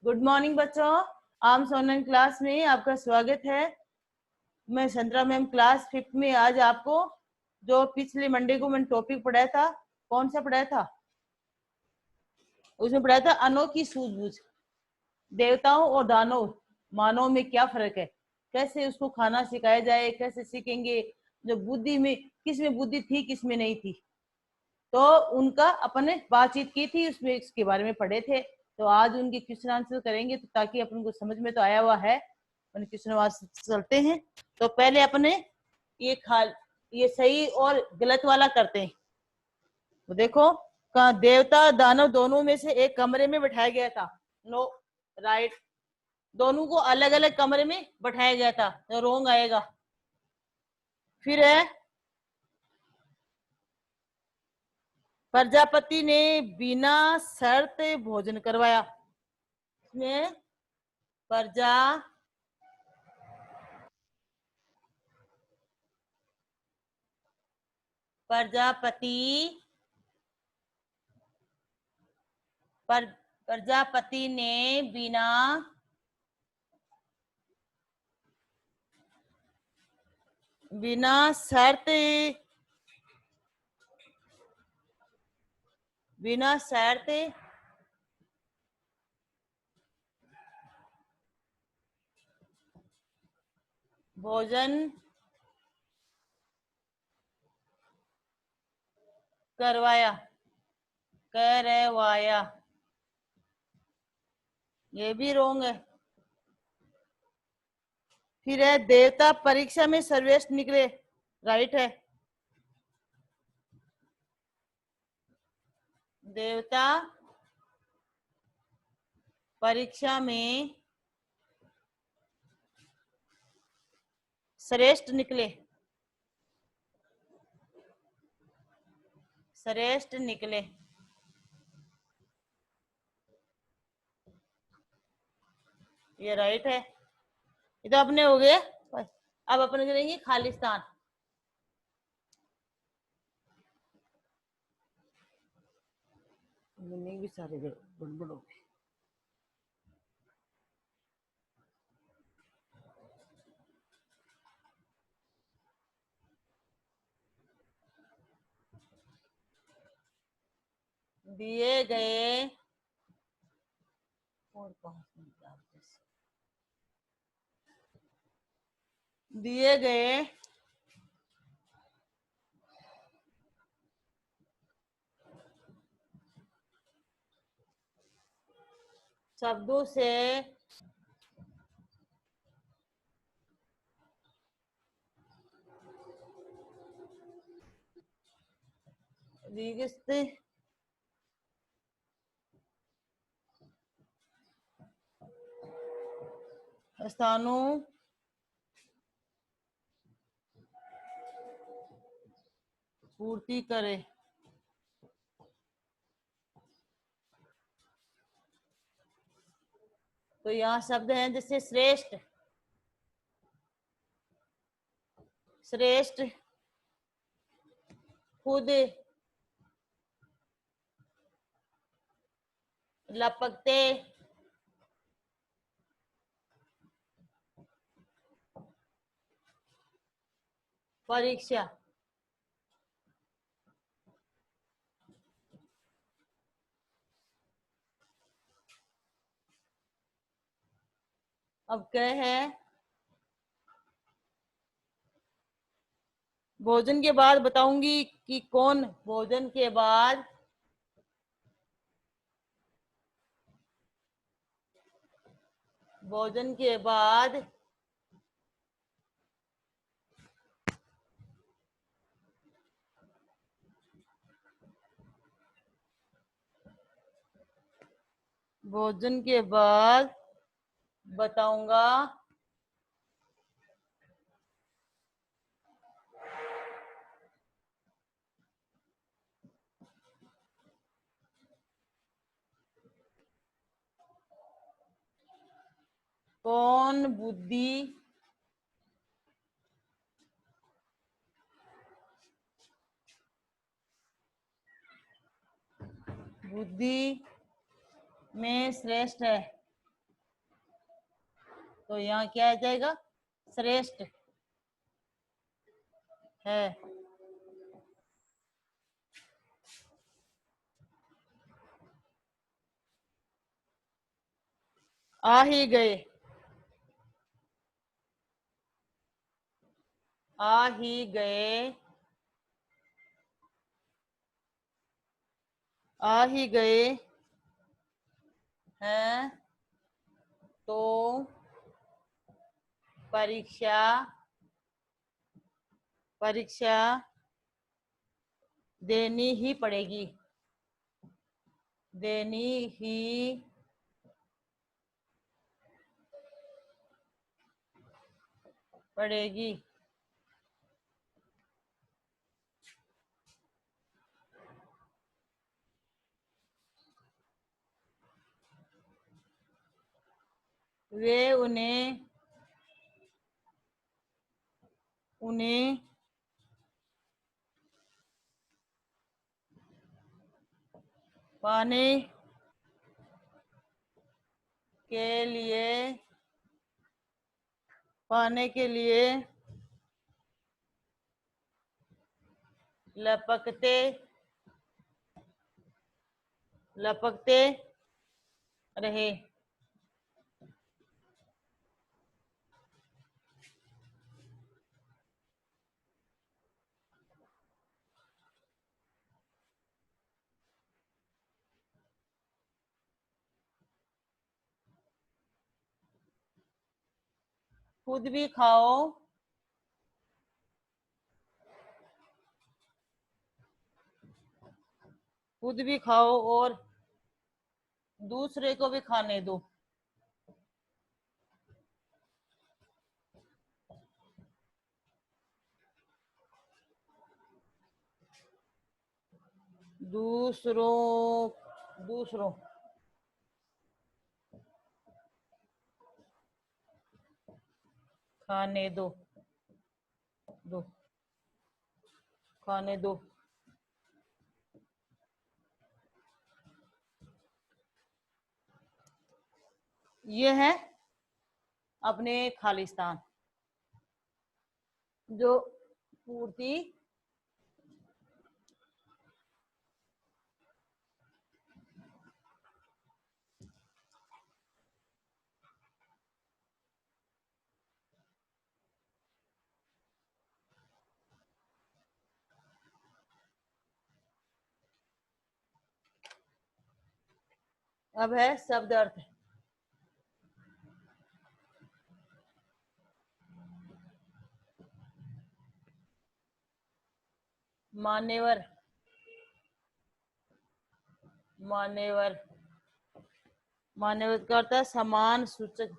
Good morning बच्चों, arms online class में आपका स्वागत है। मैं संतरा मैम क्लास 5th में आज आपको जो पिछले मंडे को मैंने टॉपिक पढ़ाया था, कौन सा पढ़ाया था? उसमें पढ़ाया था अनोखी सूझबूझ। देवताओं और दानव मानव में क्या फर्क है, कैसे उसको खाना सिखाया जाए, कैसे सीखेंगे, जो बुद्धि में किस में बुद्धि थी किस में नहीं थी। तो उनका अपने बातचीत की थी, उसमें इसके बारे में पढ़े थे। तो आज उनके क्वेश्चन आंसर करेंगे, तो ताकि अपन को समझ में तो आया हुआ है। अपन क्वेश्चन आंसर चलते हैं। तो पहले अपने ये सही और गलत वाला करते हैं। तो देखो, कहा देवता दानव दोनों में से एक कमरे में बैठाया गया था। No, right. दोनों को अलग अलग कमरे में बैठाया गया था, तो रोंग आएगा। फिर है प्रजापति ने बिना शर्त भोजन करवाया। इसमें प्रजापति ने बिना शर्त भोजन करवाया। ये भी रोंग है। फिर है देवता परीक्षा में सर्वश्रेष्ठ निकले। राइट है। देवता परीक्षा में श्रेष्ठ निकले। ये राइट है। ये तो अपने हो गए। अब अपने करेंगे खालिस्तान। भी सारे गड़बड़ हो गए। दिए गए शब्दों से स्थानों पूर्ति करे। तो यहाँ शब्द हैं जैसे श्रेष्ठ, खुद, लपकते, परीक्षा। अब क्या है, भोजन के बाद बताऊंगी कि कौन भोजन के बाद बताऊंगा कौन बुद्धि में श्रेष्ठ है, तो यहाँ क्या आ जाएगा? श्रेष्ठ है। आ ही गए, आ ही गए, आ ही गए हैं, तो परीक्षा, परीक्षा देनी ही पड़ेगी, देनी ही पड़ेगी। वे उन्हें, उन्हें पाने के लिए, पाने के लिए लपकते, लपकते रहे। खुद भी खाओ, खुद भी खाओ और दूसरे को भी खाने दो। दूसरों, दूसरों खाने दो, दो, खाने दो। ये है अपने खालिस्तान, जो पूर्ति अब है शब्द अर्थ। मान्यवर, मान्यवर, मान्यवर का अर्थ है समान सूचक,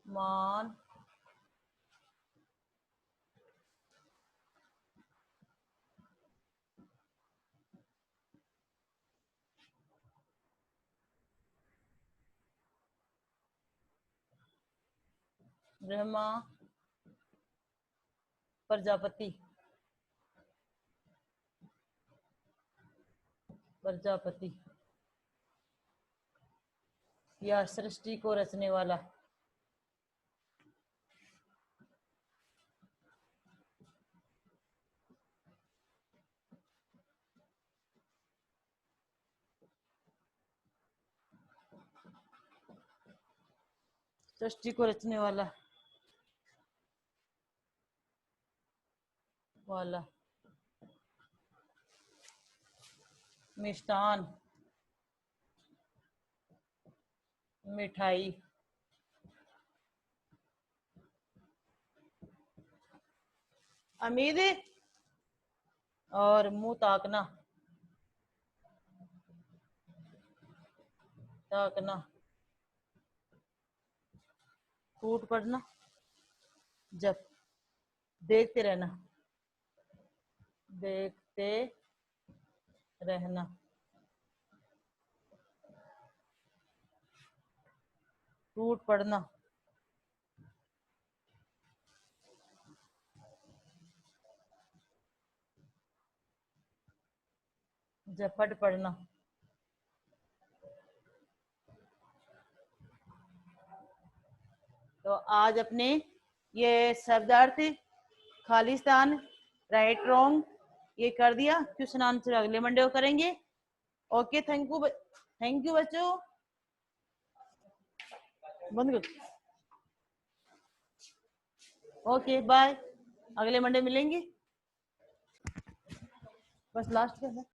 मान, ब्रह्मा, प्रजापति, प्रजापति या सृष्टि को रचने वाला। सृष्टि को रचने वाला, वाला। मिष्ठान, मिठाई, उम्मीद और मुंह ताकना, ताकना, टूट पड़ना, जब, देखते रहना, देखते रहना, टूट पड़ना, झपट पड़ना, तो आज अपने ये शब्दार्थ, खालिस्तान, राइट रॉन्ग ये कर दिया। क्वेश्चन आंसर अगले मंडे को करेंगे। ओके, थैंक यू बच्चों। बंद कर। ओके बाय, अगले मंडे मिलेंगे। बस लास्ट का है।